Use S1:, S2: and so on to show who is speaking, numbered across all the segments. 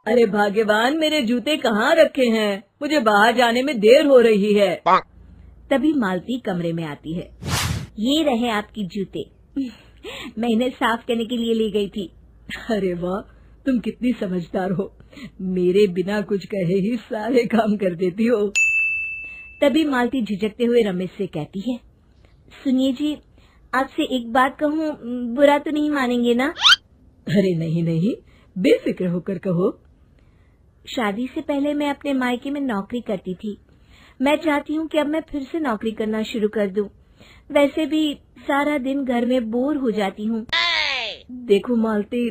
S1: अरे भाग्यवान, मेरे जूते कहाँ रखे हैं? मुझे बाहर जाने में देर हो रही है।
S2: तभी मालती कमरे में आती है। ये रहे आपकी जूते। मैं इन्हें साफ करने के लिए ले गई थी।
S1: अरे वाह, तुम कितनी समझदार हो। मेरे बिना कुछ कहे ही सारे काम कर देती हो।
S2: तभी मालती झिझकते हुए रमेश से कहती है, सुनिए जी, आपसे एक बात कहूँ, बुरा तो नहीं मानेंगे ना?
S1: अरे नहीं नहीं, बेफिक्र होकर कहो।
S2: शादी से पहले मैं अपने मायके में नौकरी करती थी। मैं चाहती हूँ कि अब मैं फिर से नौकरी करना शुरू कर दूं। वैसे भी सारा दिन घर में बोर हो जाती हूँ।
S1: देखो मालती,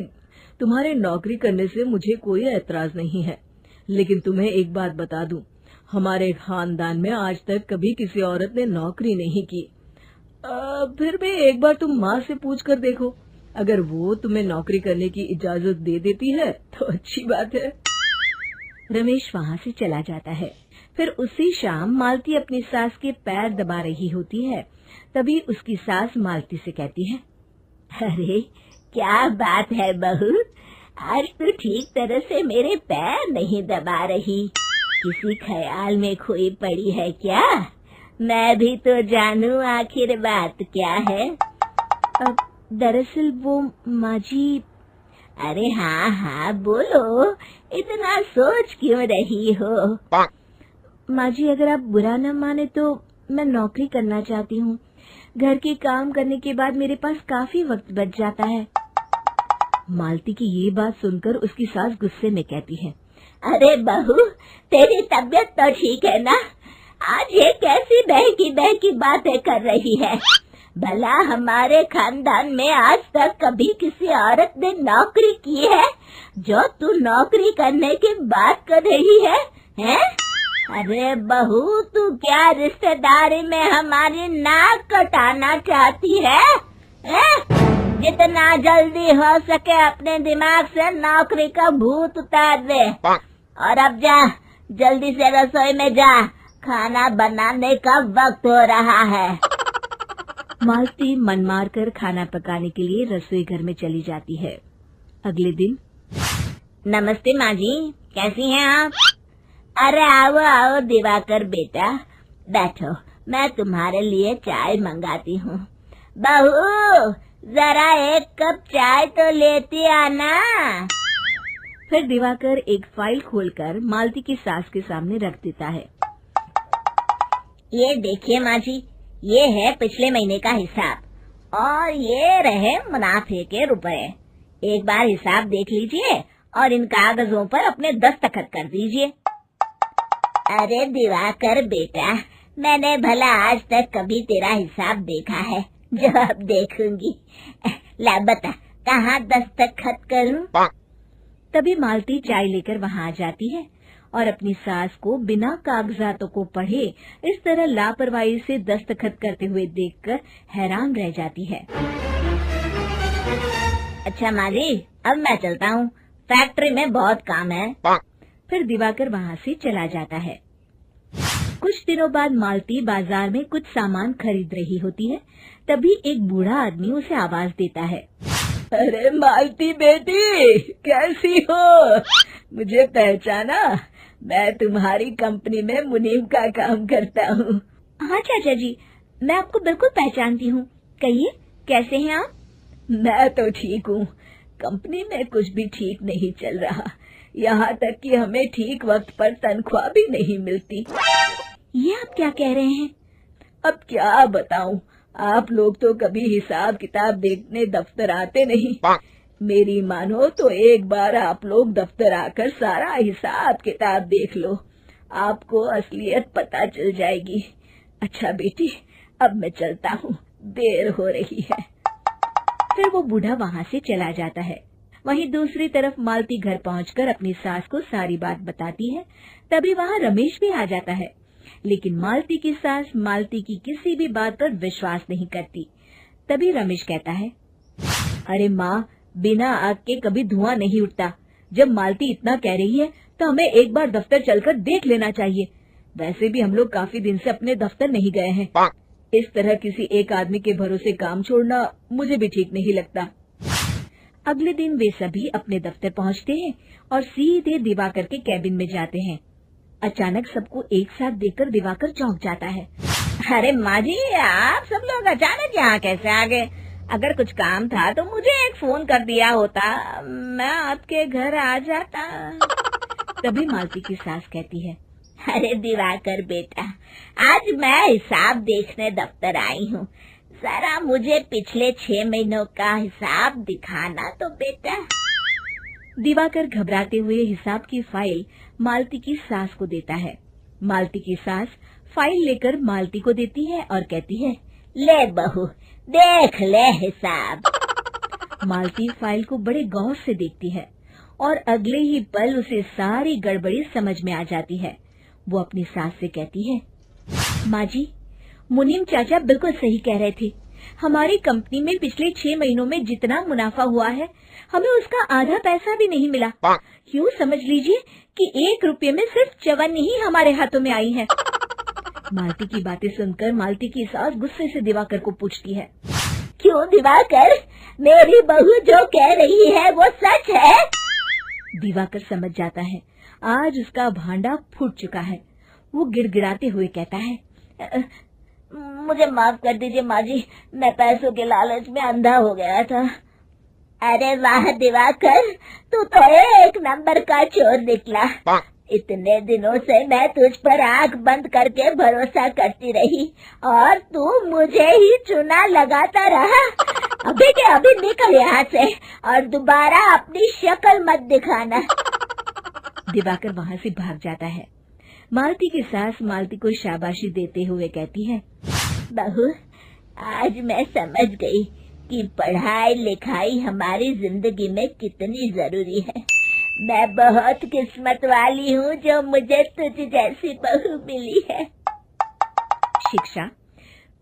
S1: तुम्हारे नौकरी करने से मुझे कोई ऐतराज नहीं है, लेकिन तुम्हें एक बात बता दूं, हमारे खानदान में आज तक कभी किसी औरत ने नौकरी नहीं की। फिर भी एक बार तुम माँ से पूछ कर देखो, अगर वो तुम्हें नौकरी करने की इजाजत दे देती है तो अच्छी बात है।
S2: रमेश वहाँ से चला जाता है। फिर उसी शाम मालती अपनी सास के पैर दबा रही होती है। तभी उसकी सास मालती से कहती है, अरे क्या बात है बहू, आज तो ठीक तरह से मेरे पैर नहीं दबा रही। किसी ख्याल में खोई पड़ी है क्या? मैं भी तो जानूं आखिर बात क्या है। अब दरअसल वो माँ जी। अरे हाँ हाँ बोलो, इतना सोच क्यों रही हो? माँ जी, अगर आप बुरा न माने तो मैं नौकरी करना चाहती हूँ। घर के काम करने के बाद मेरे पास काफी वक्त बच जाता है। मालती की ये बात सुनकर उसकी सास गुस्से में कहती है, अरे बहू, तेरी तबीयत तो ठीक है ना? आज ये कैसी बहकी बातें कर रही है? भला हमारे खानदान में आज तक कभी किसी औरत ने नौकरी की है जो तू नौकरी करने की बात कर रही है, हैं? अरे बहू, तू क्या रिश्तेदारी में हमारी नाक कटाना चाहती है? जितना जल्दी हो सके अपने दिमाग से नौकरी का भूत उतार दे, और अब जा, जल्दी से रसोई में जा, खाना बनाने का वक्त हो रहा है। मालती मन मार कर खाना पकाने के लिए रसोई घर में चली जाती है। अगले दिन, नमस्ते माँ जी, कैसी हैं आप? अरे आओ आओ दिवाकर बेटा, बैठो, मैं तुम्हारे लिए चाय मंगाती हूँ। बहू, जरा एक कप चाय तो लेती आना। फिर दिवाकर एक फाइल खोलकर मालती की सास के सामने रख देता है। ये देखिए माँ जी, ये है पिछले महीने का हिसाब और ये रहे मुनाफे के रुपए। एक बार हिसाब देख लीजिए और इन कागजों पर अपने दस्तखत कर दीजिए। अरे दिवाकर बेटा, मैंने भला आज तक कभी तेरा हिसाब देखा है जो अब देखूंगी? ला बता, कहाँ दस्तखत करूं? तभी मालती चाय लेकर वहाँ आ जाती है और अपनी सास को बिना कागजातों को पढ़े इस तरह लापरवाही से दस्तखत करते हुए देखकर हैरान रह जाती है। अच्छा माली, अब मैं चलता हूँ, फैक्ट्री में बहुत काम है। फिर दिवाकर वहाँ से चला जाता है। कुछ दिनों बाद मालती बाजार में कुछ सामान खरीद रही होती है। तभी एक बूढ़ा आदमी उसे आवाज देता है,
S1: अरे मालती बेटी, कैसी हो? मुझे पहचाना? मैं तुम्हारी कंपनी में मुनीम का काम करता हूँ।
S2: हाँ चाचा जी, मैं आपको बिल्कुल पहचानती हूँ। कहिए, कैसे हैं आप?
S1: मैं तो ठीक हूँ। कंपनी में कुछ भी ठीक नहीं चल रहा, यहाँ तक कि हमें ठीक वक्त पर तनख्वाह भी नहीं मिलती।
S2: ये आप क्या कह रहे हैं?
S1: अब क्या बताऊँ, आप लोग तो कभी हिसाब किताब देखने दफ्तर आते नहीं। मेरी मानो तो एक बार आप लोग दफ्तर आकर सारा हिसाब किताब देख लो, आपको असलियत पता चल जाएगी। अच्छा बेटी, अब मैं चलता हूँ, देर हो रही है।
S2: फिर वो बूढ़ा वहाँ से चला जाता है। वहीं दूसरी तरफ मालती घर पहुंचकर अपनी सास को सारी बात बताती है। तभी वहाँ रमेश भी आ जाता है, लेकिन मालती की सास मालती की किसी भी बात पर विश्वास नहीं करती। तभी रमेश कहता है, अरे माँ, बिना आग के कभी धुआं नहीं उठता। जब मालती इतना कह रही है तो हमें एक बार दफ्तर चलकर देख लेना चाहिए। वैसे भी हम लोग काफी दिन से अपने दफ्तर नहीं गए हैं। इस तरह किसी एक आदमी के भरोसे काम छोड़ना मुझे भी ठीक नहीं लगता।
S1: अगले दिन वे सभी अपने दफ्तर पहुंचते हैं और सीधे दिवाकर के कैबिन में जाते हैं। अचानक सबको एक साथ देखकर दिवाकर चौंक जाता है।
S2: अरे माँ जी, आप सब लोग अचानक यहाँ कैसे आ गए? अगर कुछ काम था तो मुझे एक फोन कर दिया होता, मैं आपके घर आ जाता।
S1: तभी मालती की सास कहती है,
S2: अरे दिवाकर बेटा, आज मैं हिसाब देखने दफ्तर आई हूँ, जरा मुझे पिछले 6 महीनों का हिसाब दिखाना तो बेटा।
S1: दिवाकर घबराते हुए हिसाब की फाइल मालती की सास को देता है। मालती की सास फाइल लेकर मालती को देती है और कहती है,
S2: ले बहू, देख ले हिसाब।
S1: मालती फाइल को बड़े गौर से देखती है और अगले ही पल उसे सारी गड़बड़ी समझ में आ जाती है। वो अपनी सास से कहती है, माँ जी, मुनीम चाचा बिल्कुल सही कह रहे थे। हमारी कंपनी में पिछले 6 महीनों में जितना मुनाफा हुआ है, हमें उसका आधा पैसा भी नहीं मिला। यूँ समझ लीजिए कि 1 रुपये में सिर्फ चवन्नी ही हमारे हाथों में आई है। मालती की बातें सुनकर मालती की सास गुस्से से दिवाकर को पूछती है,
S2: क्यों दिवाकर, मेरी बहू जो कह रही है वो सच है?
S1: दिवाकर समझ जाता है आज उसका भांडा फूट चुका है। वो गिड़गिड़ाते हुए कहता है,
S2: मुझे माफ कर दीजिए माँ जी, मैं पैसों के लालच में अंधा हो गया था। अरे वाह दिवाकर, तू तो 1 नंबर का चोर निकला। इतने दिनों से मैं तुझ पर आंख बंद करके भरोसा करती रही और तू मुझे ही चुना लगाता रहा। अभी के अभी निकल यहाँ से और दोबारा अपनी शक्ल मत दिखाना।
S1: दिवाकर वहाँ से भाग जाता है। मालती की सास मालती को शाबाशी देते हुए कहती है,
S2: बहू, आज मैं समझ गई कि पढ़ाई लिखाई हमारी जिंदगी में कितनी जरूरी है। मैं बहुत किस्मत वाली हूँ जो मुझे तुझ जैसी बहू मिली है।
S1: शिक्षा,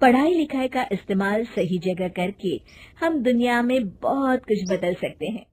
S1: पढ़ाई लिखाई का इस्तेमाल सही जगह करके हम दुनिया में बहुत कुछ बदल सकते हैं।